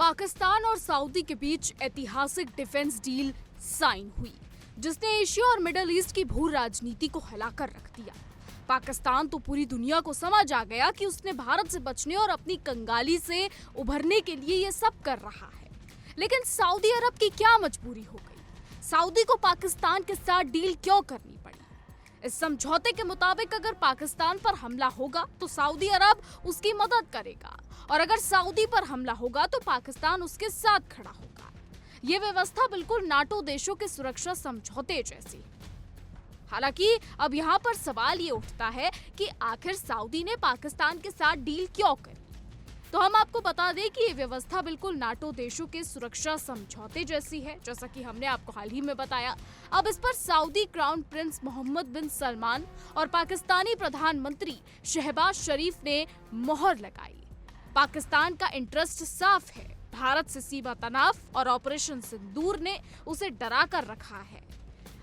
पाकिस्तान और सऊदी के बीच ऐतिहासिक डिफेंस डील साइन हुई, जिसने एशिया और मिडिल ईस्ट की भू राजनीति को हिलाकर रख दिया। पाकिस्तान तो पूरी दुनिया को समझ आ गया कि उसने भारत से बचने और अपनी कंगाली से उभरने के लिए ये सब कर रहा है। लेकिन सऊदी अरब की क्या मजबूरी हो गई? सऊदी को पाकिस्तान के साथ डील क्यों करनी पड़ी? इस समझौते के मुताबिक अगर पाकिस्तान पर हमला होगा तो सऊदी अरब उसकी मदद करेगा, और अगर सऊदी पर हमला होगा तो पाकिस्तान उसके साथ खड़ा होगा। ये व्यवस्था बिल्कुल नाटो देशों के सुरक्षा समझौते जैसी है। हालांकि अब यहाँ पर सवाल ये उठता है कि आखिर सऊदी ने पाकिस्तान के साथ डील क्यों करी? तो हम आपको बता दें कि ये व्यवस्था बिल्कुल नाटो देशों के सुरक्षा समझौते जैसी है, जैसा कि हमने आपको हाल ही में बताया। अब इस पर सऊदी क्राउन प्रिंस मोहम्मद बिन सलमान और पाकिस्तानी प्रधानमंत्री शहबाज शरीफ ने मोहर लगाई। पाकिस्तान का इंटरेस्ट साफ है, भारत से सीमा तनाव और ऑपरेशन सिंदूर ने उसे डरा कर रखा है।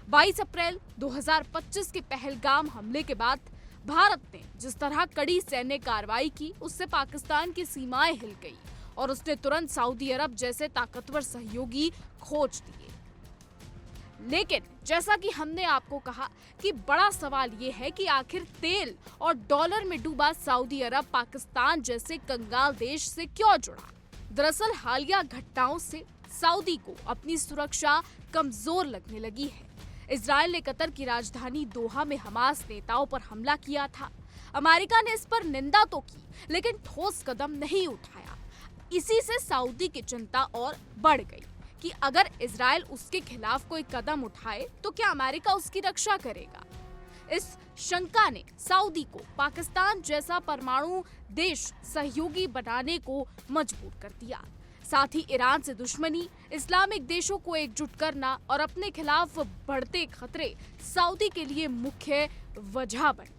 22 अप्रैल 2025 के पहलगाम हमले के बाद भारत ने जिस तरह कड़ी सैन्य कार्रवाई की, उससे पाकिस्तान की सीमाएं हिल गई और उसने तुरंत सऊदी अरब जैसे ताकतवर सहयोगी खोज दिए। लेकिन जैसा कि हमने आपको कहा कि बड़ा सवाल ये है कि आखिर तेल और डॉलर में डूबा सऊदी अरब पाकिस्तान जैसे कंगाल देश से क्यों जुड़ा? दरअसल हालिया घटनाओं से सऊदी को अपनी सुरक्षा कमजोर लगने लगी है। इजरायल ने कतर की राजधानी दोहा में हमास नेताओं पर हमला किया था। अमेरिका ने इस पर निंदा तो की, लेकिन ठोस कदम नहीं उठाया। इसी से सऊदी की चिंता और बढ़ गई कि अगर इजरायल उसके खिलाफ कोई कदम उठाए तो क्या अमेरिका उसकी रक्षा करेगा? इस शंका ने सऊदी को पाकिस्तान जैसा परमाणु देश सहयोगी बनाने को मजबूर कर दिया। साथ ही ईरान से दुश्मनी, इस्लामिक देशों को एकजुट करना और अपने खिलाफ बढ़ते खतरे सऊदी के लिए मुख्य वजह बने।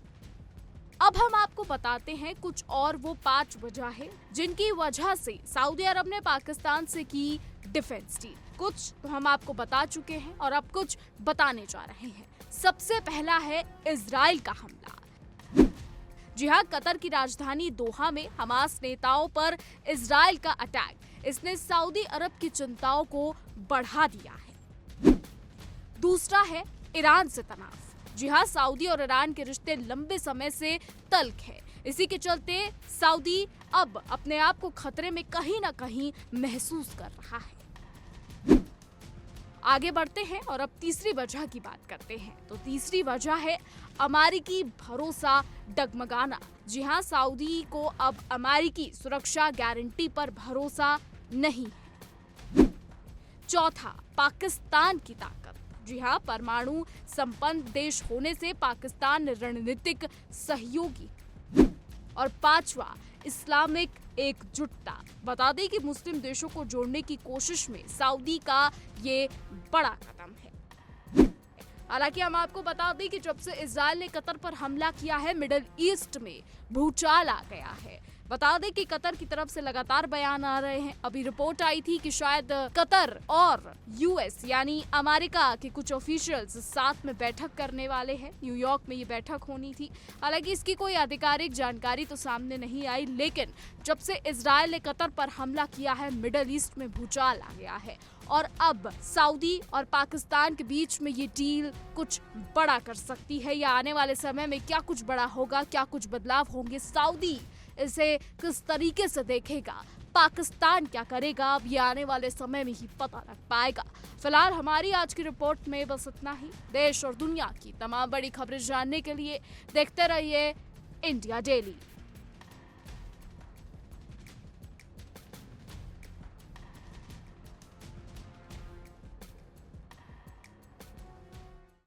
अब हम आपको बताते हैं कुछ और वो 5 वजह है जिनकी वजह से सऊदी अरब ने पाकिस्तान से की डिफेंस डील। कुछ तो हम आपको बता चुके हैं और अब कुछ बताने जा रहे हैं। सबसे पहला है इजराइल का हमला। जी हाँ, कतर की राजधानी दोहा में हमास नेताओं पर इजराइल का अटैक, इसने सऊदी अरब की चिंताओं को बढ़ा दिया है। दूसरा है ईरान से तनाव। जी हाँ, सऊदी और ईरान के रिश्ते लंबे समय से तल्ख है। इसी के चलते सऊदी अब अपने आप को खतरे में कहीं ना कहीं महसूस कर रहा है। आगे बढ़ते हैं और अब तीसरी वजह की बात करते हैं। तो तीसरी वजह है अमेरिकी भरोसा डगमगाना। जी हाँ, सऊदी को अब अमेरिकी सुरक्षा गारंटी पर भरोसा नहीं है। चौथा, पाकिस्तान की ताकत। जी हाँ, परमाणु संपन्न देश होने से पाकिस्तान रणनीतिक सहयोगी। और पांचवा, इस्लामिक एकजुटता। बता दें कि मुस्लिम देशों को जोड़ने की कोशिश में सऊदी का ये बड़ा कदम है। हालांकि हम आपको बता दें कि जब से इजरायल ने कतर पर हमला किया है, मिडिल ईस्ट में भूचाल आ गया है। बता दें कि कतर की तरफ से लगातार बयान आ रहे हैं। अभी रिपोर्ट आई थी कि शायद कतर और यूएस यानी अमेरिका के कुछ ऑफिशियल्स साथ में बैठक करने वाले हैं। न्यूयॉर्क में ये बैठक होनी थी। हालांकि इसकी कोई आधिकारिक जानकारी तो सामने नहीं आई, लेकिन जब से इजरायल ने कतर पर हमला किया है, मिडिल ईस्ट में भूचाल आ गया है और अब सऊदी और पाकिस्तान के बीच में ये डील कुछ बड़ा कर सकती है। या आने वाले समय में क्या कुछ बड़ा होगा, क्या कुछ बदलाव होंगे, सऊदी इसे किस तरीके से देखेगा, पाकिस्तान क्या करेगा, अब ये आने वाले समय में ही पता लग पाएगा। फिलहाल हमारी आज की रिपोर्ट में बस इतना ही। देश और दुनिया की तमाम बड़ी खबरें जानने के लिए देखते रहिए इंडिया डेली।